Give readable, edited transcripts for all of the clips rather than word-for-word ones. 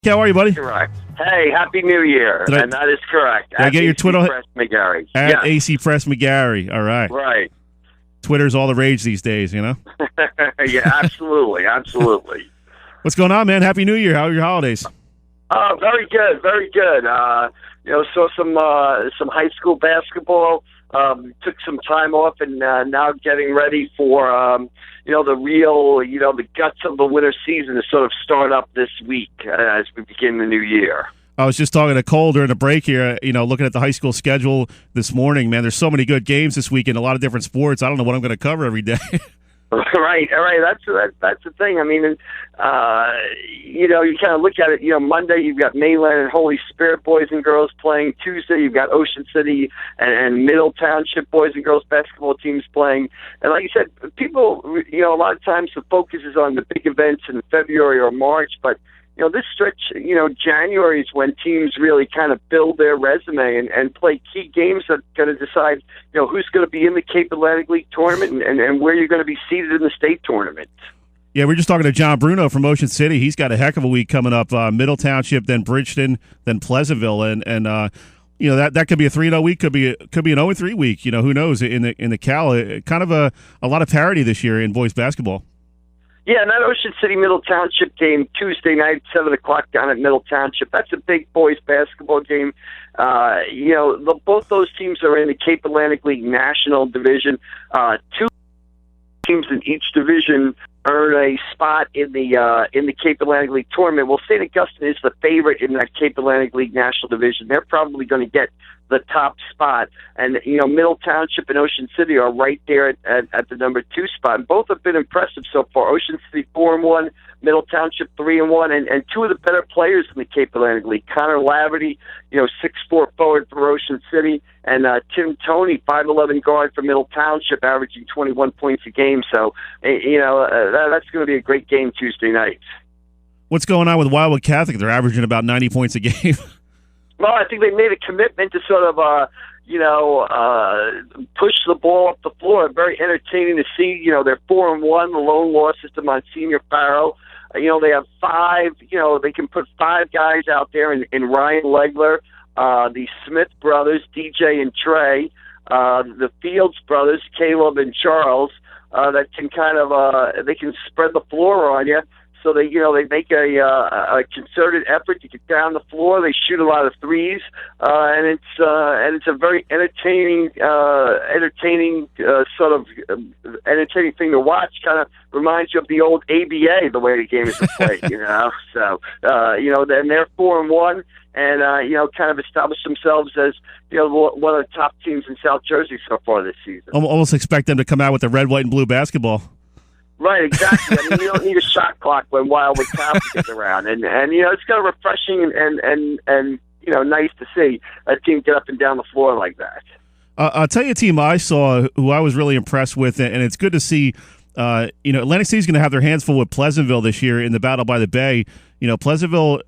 How are you, buddy? Correct. Hey, Happy New Year. And that is correct. Did I get your Twitter? Press McGarry. At AC Press McGarry. All right. Right. Twitter's all the rage these days, you know? Yeah, absolutely. Absolutely. What's going on, man? Happy New Year. How are your holidays? Very good. Very good. Saw some high school basketball. Took some time off and now getting ready for, the guts of the winter season to sort of start up this week as we begin the new year. I was just talking to Cole during the break here, looking at the high school schedule this morning. Man, there's so many good games this week in a lot of different sports. I don't know what I'm going to cover every day. Right. That's the thing. I mean, you kind of look at it. Monday you've got Mainland and Holy Spirit boys and girls playing. Tuesday you've got Ocean City and Middle Township boys and girls basketball teams playing. And like you said, people, a lot of times the focus is on the big events in February or March, but this stretch, January is when teams really kind of build their resume and play key games that are going to decide, who's going to be in the Cape Atlantic League tournament and where you're going to be seated in the state tournament. Yeah, we're just talking to John Bruno from Ocean City. He's got a heck of a week coming up. Middle Township, then Bridgeton, then Pleasantville, and that could be a 3-0 week, could be an 0-3 week. Who knows in the Cal? Kind of a lot of parity this year in boys basketball. Yeah, and that Ocean City Middle Township game Tuesday night, 7 o'clock down at Middle Township. That's a big boys basketball game. Both those teams are in the Cape Atlantic League National Division. Two teams in each division earn a spot in the Cape Atlantic League tournament. Well, St. Augustine is the favorite in that Cape Atlantic League National Division. They're probably going to get the top spot. And, Middle Township and Ocean City are right there at the number 2 spot. And both have been impressive so far. Ocean City 4-1, Middle Township 3-1, and two of the better players in the Cape Atlantic League. Connor Laverty, 6'4" forward for Ocean City, and Tim Toney, 5'11" guard for Middle Township, averaging 21 points a game. So, that's going to be a great game Tuesday night. What's going on with Wildwood Catholic? They're averaging about 90 points a game. Well, I think they made a commitment to sort of, push the ball up the floor. Very entertaining to see. They're 4-1. The lone loss is to Monsignor Farrell. They have 5. They can put 5 guys out there in Ryan Legler, the Smith brothers, DJ and Trey, the Fields brothers, Caleb and Charles, that can kind of they can spread the floor on you. So they make a concerted effort to get down the floor. They shoot a lot of threes, and it's a very entertaining thing to watch. Kind of reminds you of the old ABA, the way the game is played. So then they're 4-1, and kind of established themselves as one of the top teams in South Jersey so far this season. Almost expect them to come out with the red, white, and blue basketball. Right, exactly. I mean, you don't need a shot clock when Wildwood Catholic is around, and it's kind of refreshing and nice to see a team get up and down the floor like that. I'll tell you a team I saw who I was really impressed with, and it's good to see. Atlantic City's going to have their hands full with Pleasantville this year in the Battle by the Bay. Pleasantville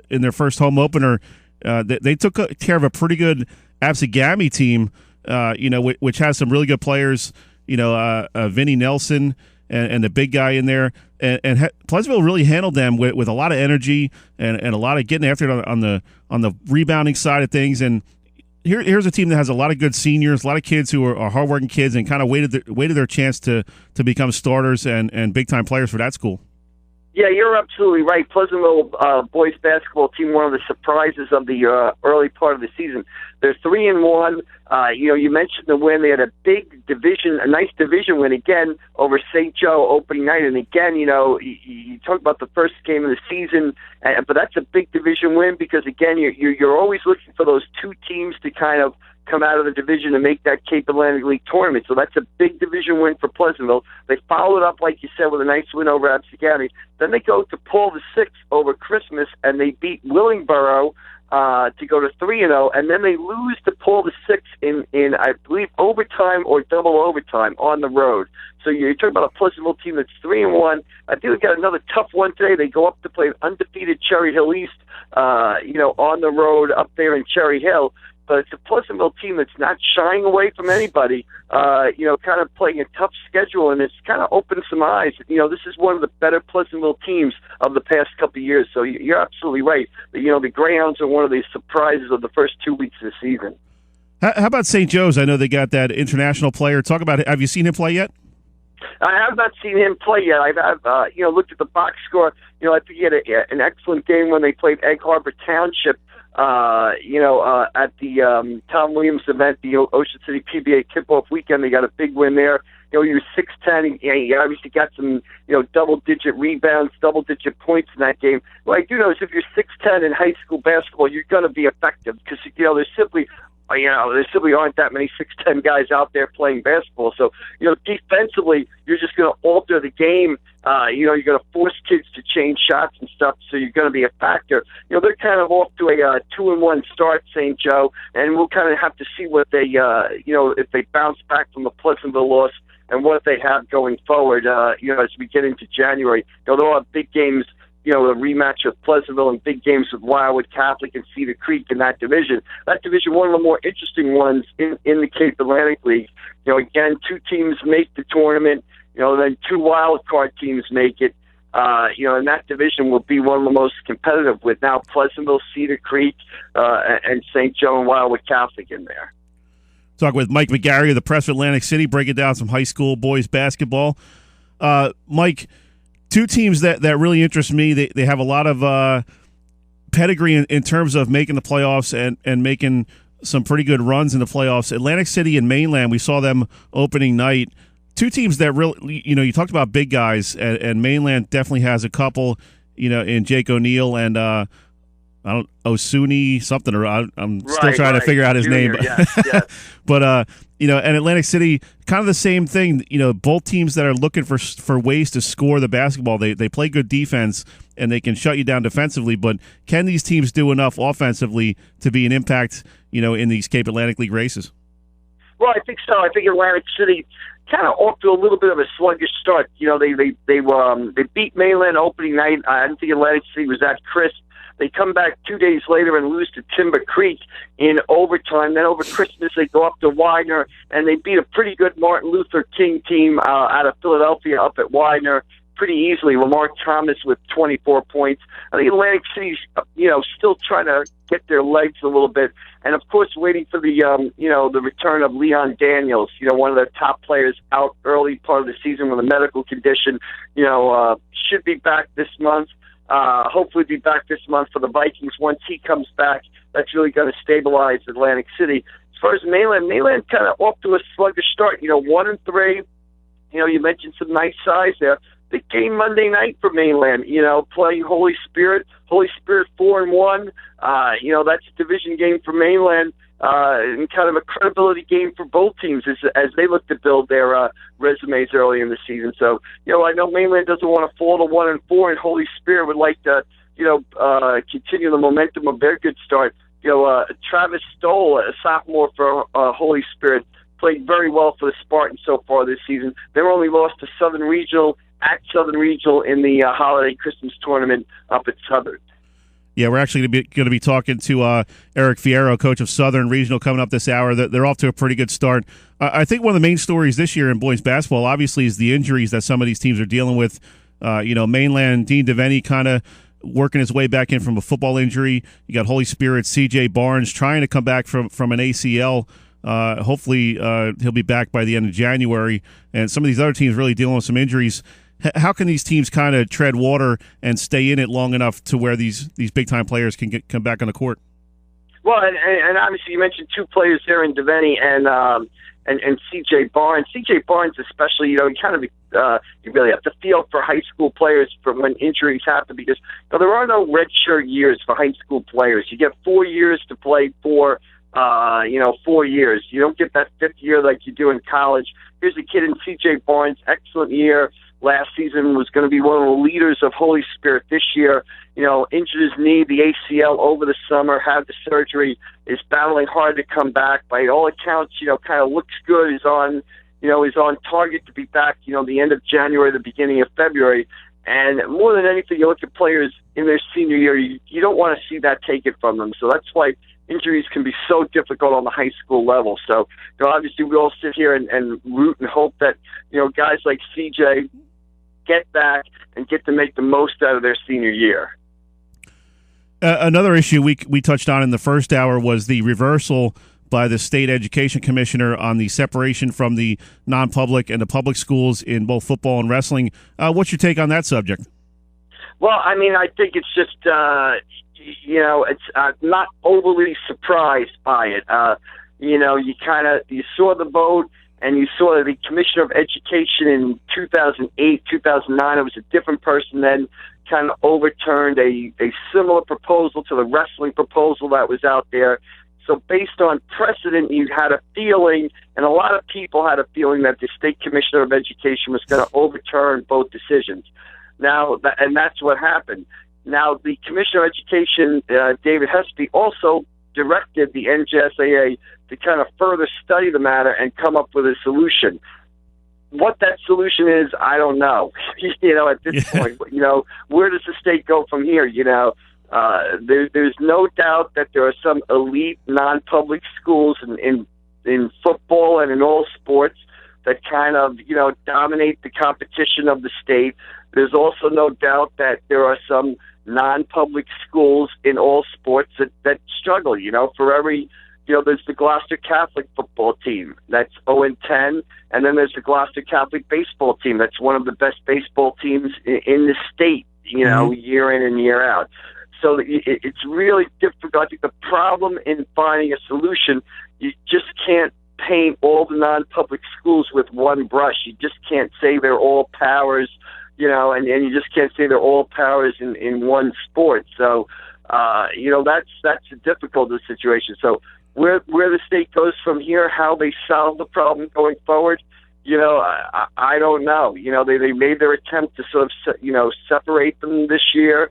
in their first home opener, they took care of a pretty good Absegami team. Which has some really good players. Vinny Nelson. And the big guy in there, and Pleasantville really handled them with a lot of energy and a lot of getting after it on the rebounding side of things. And here's a team that has a lot of good seniors, a lot of kids who are hardworking kids, and kind of waited their chance to become starters and big time players for that school. Yeah, you're absolutely right. Pleasantville boys basketball team, one of the surprises of the early part of the season. They're 3-1. You mentioned the win. They had a a nice division win again over St. Joe opening night. And again, you talk about the first game of the season, but that's a big division win because again, you're always looking for those two teams to kind of come out of the division and make that Cape Atlantic League tournament. So that's a big division win for Pleasantville. They followed up, like you said, with a nice win over Absegami. Then they go to Paul VI over Christmas, and they beat Willingboro to go to 3-0, and then they lose to Paul VI in I believe overtime or double overtime on the road. So you're talking about a Pleasantville team that's 3-1. I think we got another tough one today. They go up to play an undefeated Cherry Hill East, on the road up there in Cherry Hill. but it's a Pleasantville team that's not shying away from anybody, kind of playing a tough schedule, and it's kind of opened some eyes. This is one of the better Pleasantville teams of the past couple of years, so you're absolutely right. The Greyhounds are one of the surprises of the first 2 weeks of the season. How about St. Joe's? I know they got that international player. Talk about it. Have you seen him play yet? I have not seen him play yet. I've looked at the box score. I think he had an excellent game when they played Egg Harbor Township, at the Tom Williams event, the Ocean City PBA tip-off weekend. They got a big win there. He was 6'10". He obviously got some, double-digit rebounds, double-digit points in that game. What I do know is if you're 6'10" in high school basketball, you're going to be effective because, there simply aren't that many 6'10" guys out there playing basketball. So, defensively, you're just going to alter the game. You're going to force kids to change shots and stuff, so you're going to be a factor. They're kind of off to a 2-1 start, St. Joe, and we'll kind of have to see what they, if they bounce back from the Pleasantville loss and what they have going forward, as we get into January. They'll have big games, a rematch with Pleasantville and big games with Wildwood Catholic and Cedar Creek in that division. That division, one of the more interesting ones in the Cape Atlantic League. Again, 2 teams make the tournament. Then 2 wild card teams make it. And that division will be one of the most competitive with now Pleasantville, Cedar Creek, and St. Joe and Wildwood Catholic in there. Talk with Mike McGarry of the Press of Atlantic City, breaking down some high school boys basketball. Mike, 2 teams that really interest me. They have a lot of pedigree in terms of making the playoffs and making some pretty good runs in the playoffs. Atlantic City and Mainland, we saw them opening night. 2 teams that really, you talked about big guys, and Mainland definitely has a couple, in Jake O'Neill and Osuni something, or I'm still trying to figure out his name. Yes. But and Atlantic City, kind of the same thing. Both teams that are looking for ways to score the basketball. They play good defense and they can shut you down defensively. But can these teams do enough offensively to be an impact, in these Cape Atlantic League races? Well, I think so. I think Atlantic City kind of off to a little bit of a sluggish start. They beat Mainland opening night. I didn't think Atlantic City was that crisp. They come back 2 days later and lose to Timber Creek in overtime. Then over Christmas, they go up to Widener, and they beat a pretty good Martin Luther King team out of Philadelphia up at Widener pretty easily. Lamar Thomas with 24 points. I think Atlantic City's, still trying to get their legs a little bit. And, of course, waiting for the, the return of Leon Daniels, one of their top players out early part of the season with a medical condition, should be back this month. Hopefully be back this month for the Vikings. Once he comes back, that's really going to stabilize Atlantic City. As far as Mainland kind of off to a sluggish start. 1-3. You mentioned some nice size there. Big game Monday night for Mainland. Playing Holy Spirit. Holy Spirit 4-1. That's a division game for Mainland. And kind of a credibility game for both teams as they look to build their resumes early in the season. So, I know Mainland doesn't want to fall to 1-4, and Holy Spirit would like to, continue the momentum of their good start. Travis Stoll, a sophomore for Holy Spirit, played very well for the Spartans so far this season. They were only lost to Southern Regional in the Holiday Christmas tournament up at Southern. Yeah, we're actually going to be talking to Eric Fierro, coach of Southern Regional, coming up this hour. They're off to a pretty good start. I think one of the main stories this year in boys basketball, obviously, is the injuries that some of these teams are dealing with. Mainland, Dean DeVenny kind of working his way back in from a football injury. You got Holy Spirit, C.J. Barnes trying to come back from an ACL. Hopefully, he'll be back by the end of January. And some of these other teams really dealing with some injuries. How can these teams kind of tread water and stay in it long enough to where these big-time players can come back on the court? Well, and obviously you mentioned 2 players there in DeVenny and C.J. Barnes. C.J. Barnes especially, you really have to feel for high school players for when injuries happen because there are no redshirt years for high school players. You get 4 years to play for 4 years. You don't get that 5th year like you do in college. Here's a kid in C.J. Barnes, excellent year. Last season was going to be one of the leaders of Holy Spirit this year. Injured his knee, the ACL over the summer, had the surgery, is battling hard to come back. By all accounts, kind of looks good. Is on target to be back, the end of January, the beginning of February. And more than anything, you look at players in their senior year, you don't want to see that taken from them. So that's why injuries can be so difficult on the high school level. So, obviously we all sit here and root and hope that, guys like CJ get back and get to make the most out of their senior year. Another issue we touched on in the first hour was the reversal by the state education commissioner on the separation from the non-public and the public schools in both football and wrestling. What's your take on that subject? Well, I mean, I think it's just, it's not overly surprised by it. You saw the vote and you saw the commissioner of education in 2008, 2009. It was a different person then, kind of overturned a similar proposal to the wrestling proposal that was out there. So based on precedent, you had a feeling, and a lot of people had a feeling, that the state commissioner of education was going to overturn both decisions. Now, and that's what happened. Now, the commissioner of education, David Hespy, also directed the NJSAA to kind of further study the matter and come up with a solution. What that solution is, I don't know. At this point, where does the state go from here? There's no doubt that there are some elite non-public schools in football and in all sports that kind of, dominate the competition of the state. There's also no doubt that there are some non-public schools in all sports that struggle. For every, there's the Gloucester Catholic football team that's 0-10, and then there's the Gloucester Catholic baseball team that's one of the best baseball teams in the state, year in and year out. So it's really difficult. I think the problem in finding a solution, you just can't paint all the non-public schools with one brush. You just can't say they're all powers, and you just can't say they're all powers in one sport. So, that's a difficult situation. So where the state goes from here, how they solve the problem going forward, I don't know. They made their attempt to sort of, separate them this year.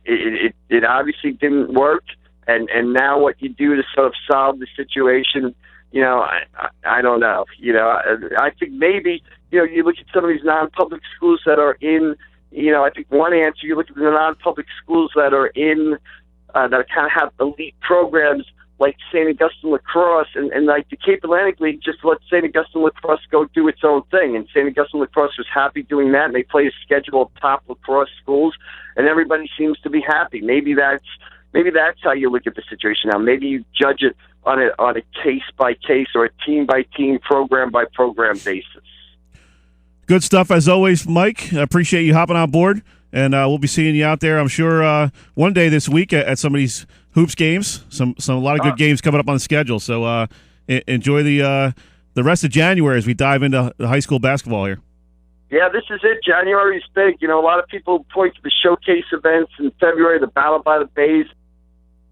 It obviously didn't work, and now what you do to sort of solve the situation, I don't know. I think maybe, you look at some of these non-public schools that are in, I think one answer, you look at the non-public schools that are in, that kind of have elite programs like St. Augustine Lacrosse, and like the Cape Atlantic League just let St. Augustine Lacrosse go do its own thing, and St. Augustine Lacrosse was happy doing that, and they play a schedule of top lacrosse schools, and everybody seems to be happy. Maybe that's how you look at the situation now. Maybe you judge it on a case by case or a team by team, program by program basis. Good stuff as always, Mike. I appreciate you hopping on board, and we'll be seeing you out there, I'm sure, one day this week at some of these hoops games. A lot of good games coming up on the schedule. So enjoy the rest of January as we dive into the high school basketball here. Yeah, this is it. January is big. A lot of people point to the showcase events in February, the Battle by the Bays,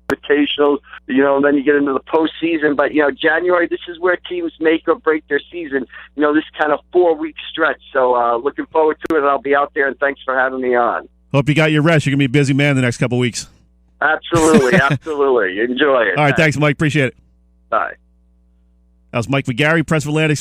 occasional, and then you get into the postseason. But, January, this is where teams make or break their season, this kind of 4-week stretch. So looking forward to it, and I'll be out there, and thanks for having me on. Hope you got your rest. You're going to be a busy man the next couple of weeks. Absolutely, absolutely. Enjoy it. All right, thanks, Mike. Appreciate it. Bye. That was Mike McGarry, President of Atlantic